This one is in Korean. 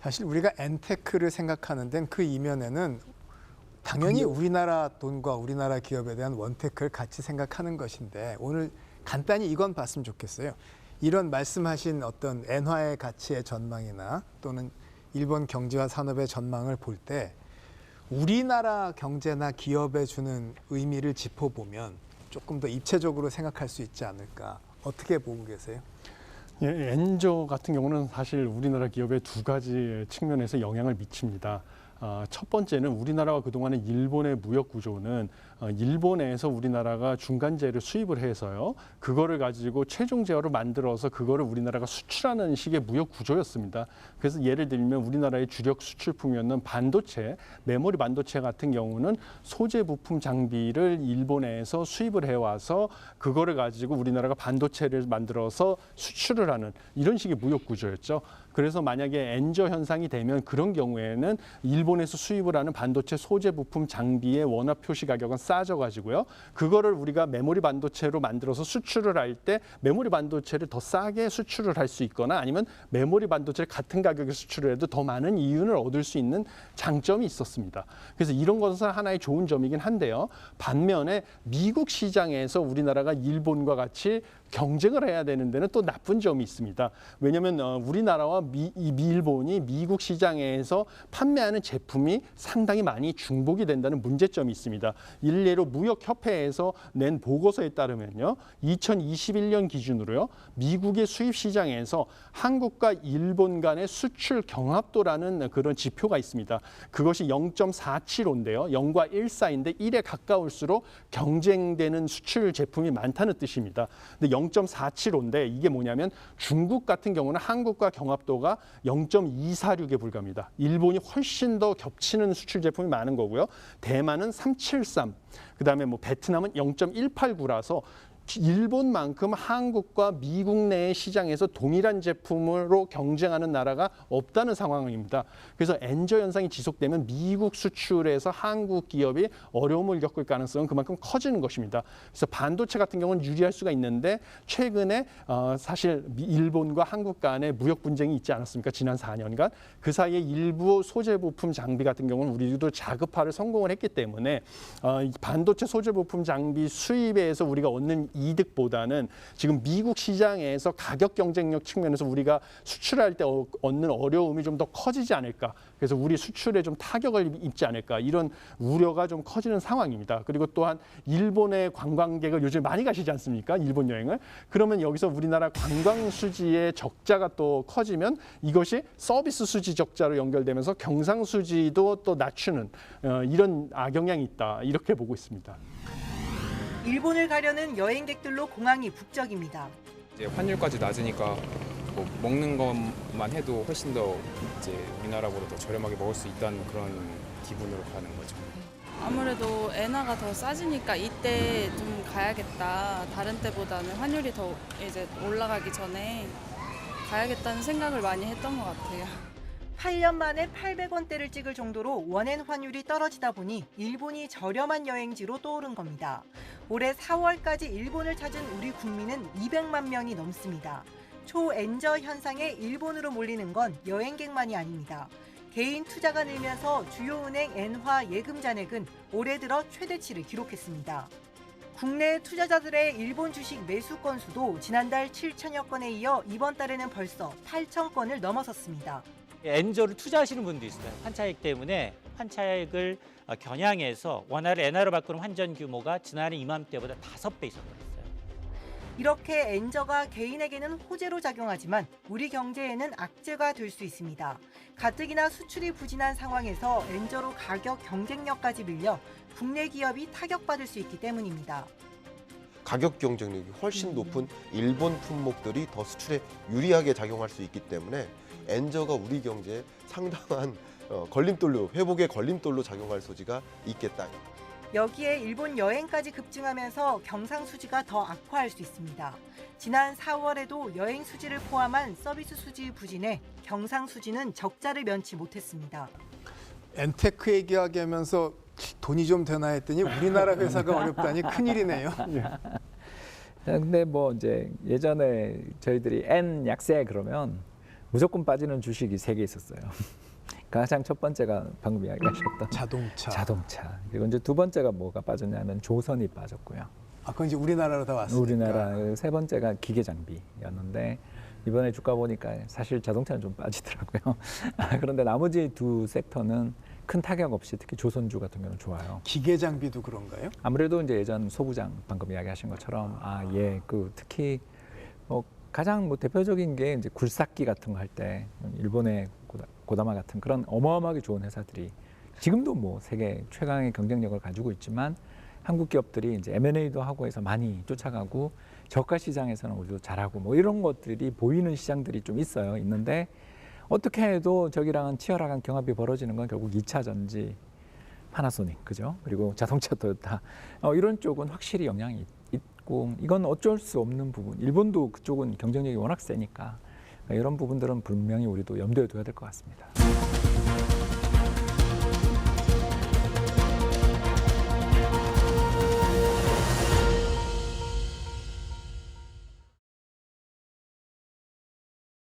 사실 우리가 엔테크를 생각하는 데는 그 이면에는 당연히 우리나라 돈과 우리나라 기업에 대한 원테크를 같이 생각하는 것인데 오늘 간단히 이건 봤으면 좋겠어요. 이런 말씀하신 어떤 엔화의 가치의 전망이나 또는 일본 경제와 산업의 전망을 볼 때 우리나라 경제나 기업에 주는 의미를 짚어보면 조금 더 입체적으로 생각할 수 있지 않을까. 어떻게 보고 계세요? 예, 엔저 같은 경우는 사실 우리나라 기업에 두 가지 측면에서 영향을 미칩니다. 첫 번째는 우리나라와 그동안의 일본의 무역 구조는 일본에서 우리나라가 중간재를 수입을 해서요. 그거를 가지고 최종 제어를 만들어서 그거를 우리나라가 수출하는 식의 무역 구조였습니다. 그래서 예를 들면 우리나라의 주력 수출품이었는 반도체, 메모리 반도체 같은 경우는 소재 부품 장비를 일본에서 수입을 해와서 그거를 가지고 우리나라가 반도체를 만들어서 수출을 하는 이런 식의 무역 구조였죠. 그래서 만약에 엔저 현상이 되면 그런 경우에는 일본에서 수입을 하는 반도체 소재 부품 장비의 원화 표시 가격은 싸져가지고요. 그거를 우리가 메모리 반도체로 만들어서 수출을 할 때 메모리 반도체를 더 싸게 수출을 할 수 있거나 아니면 메모리 반도체를 같은 가격에 수출을 해도 더 많은 이윤을 얻을 수 있는 장점이 있었습니다. 그래서 이런 것은 하나의 좋은 점이긴 한데요. 반면에 미국 시장에서 우리나라가 일본과 같이 경쟁을 해야 되는 데는 또 나쁜 점이 있습니다. 왜냐하면 우리나라와 일본이 미국 시장에서 판매하는 제품이 상당히 많이 중복이 된다는 문제점이 있습니다. 일례로 무역협회에서 낸 보고서에 따르면요. 2021년 기준으로요. 미국의 수입 시장에서 한국과 일본 간의 수출 경합도라는 그런 지표가 있습니다. 그것이 0.475인데요. 0과 1 사이인데 1에 가까울수록 경쟁되는 수출 제품이 많다는 뜻입니다. 근데 0.475인데 이게 뭐냐면 중국 같은 경우는 한국과 경합도가 0.246에 불과합니다. 일본이 훨씬 더 겹치는 수출 제품이 많은 거고요. 대만은 373, 그다음에 뭐 베트남은 0.189라서 일본만큼 한국과 미국 내 시장에서 동일한 제품으로 경쟁하는 나라가 없다는 상황입니다. 그래서 엔저 현상이 지속되면 미국 수출에서 한국 기업이 어려움을 겪을 가능성은 그만큼 커지는 것입니다. 그래서 반도체 같은 경우는 유리할 수가 있는데 최근에 사실 일본과 한국 간의 무역 분쟁이 있지 않았습니까? 지난 4년간. 그 사이에 일부 소재 부품 장비 같은 경우는 우리도 자급화를 성공을 했기 때문에 반도체 소재 부품 장비 수입에서 우리가 얻는 이득보다는 지금 미국 시장에서 가격 경쟁력 측면에서 우리가 수출할 때 얻는 어려움이 좀 더 커지지 않을까. 그래서 우리 수출에 좀 타격을 입지 않을까. 이런 우려가 좀 커지는 상황입니다. 그리고 또한 일본의 관광객을 요즘 많이 가시지 않습니까? 일본 여행을. 그러면 여기서 우리나라 관광 수지의 적자가 또 커지면 이것이 서비스 수지 적자로 연결되면서 경상 수지도 또 낮추는 이런 악영향이 있다. 이렇게 보고 있습니다. 일본을 가려는 여행객들로 공항이 북적입니다. 이제 환율까지 낮으니까 뭐 먹는 것만 해도 훨씬 더 이제 우리나라보다 더 저렴하게 먹을 수 있다는 그런 기분으로 가는 거죠. 아무래도 엔화가 더 싸지니까 이때 좀 가야겠다. 다른 때보다는 환율이 더 이제 올라가기 전에 가야겠다는 생각을 많이 했던 것 같아요. 8년 만에 800원대를 찍을 정도로 원엔 환율이 떨어지다 보니 일본이 저렴한 여행지로 떠오른 겁니다. 올해 4월까지 일본을 찾은 우리 국민은 200만 명이 넘습니다. 초엔저 현상에 일본으로 몰리는 건 여행객만이 아닙니다. 개인 투자가 늘면서 주요 은행 엔화 예금 잔액은 올해 들어 최대치를 기록했습니다. 국내 투자자들의 일본 주식 매수 건수도 지난달 7천여 건에 이어 이번 달에는 벌써 8천 건을 넘어섰습니다. 엔저를 투자하시는 분도 있어요. 환차익 때문에 환차익을 겨냥해서 원화를 엔화로 바꾸는 환전 규모가 지난해 이맘때보다 5배 이상 늘었어요. 이렇게 엔저가 개인에게는 호재로 작용하지만 우리 경제에는 악재가 될 수 있습니다. 가뜩이나 수출이 부진한 상황에서 엔저로 가격 경쟁력까지 밀려 국내 기업이 타격받을 수 있기 때문입니다. 가격 경쟁력이 훨씬 높은 일본 품목들이 더 수출에 유리하게 작용할 수 있기 때문에 엔저가 우리 경제에 상당한 걸림돌로, 회복의 걸림돌로 작용할 소지가 있겠다. 여기에 일본 여행까지 급증하면서 경상 수지가 더 악화할 수 있습니다. 지난 4월에도 여행 수지를 포함한 서비스 수지 부진에 경상 수지는 적자를 면치 못했습니다. 엔테크 얘기하게 하면서 돈이 좀 되나 했더니 우리나라 회사가 어렵다니 큰일이네요. 근데 뭐 이제 예전에 저희들이 N 약세 그러면 무조건 빠지는 주식이 3개 있었어요. 가장 첫 번째가 방금 이야기하셨던 자동차. 그리고 이제 두 번째가 뭐가 빠졌냐면 조선이 빠졌고요. 아, 그건 이제 우리나라로 다 왔으니까. 우리나라 세 번째가 기계 장비였는데 이번에 주가 보니까 사실 자동차는 좀 빠지더라고요. 그런데 나머지 두 섹터는 큰 타격 없이 특히 조선주 같은 경우는 좋아요. 기계 장비도 그런가요? 아무래도 이제 예전 소부장 방금 이야기하신 것처럼 그 특히 가장 대표적인 게 이제 굴삭기 같은 거 할 때 일본의 고다마 같은 그런 어마어마하게 좋은 회사들이 지금도 세계 최강의 경쟁력을 가지고 있지만 한국 기업들이 이제 M&A도 하고 해서 많이 쫓아가고 저가 시장에서는 우리도 잘하고 이런 것들이 보이는 시장들이 좀 있는데 어떻게 해도 저기랑은 치열한 경합이 벌어지는 건 결국 2차 전지, 파나소닉, 그죠? 그리고 자동차 토요타 이런 쪽은 확실히 영향이 있고 이건 어쩔 수 없는 부분. 일본도 그쪽은 경쟁력이 워낙 세니까 이런 부분들은 분명히 우리도 염두에 둬야 될 것 같습니다.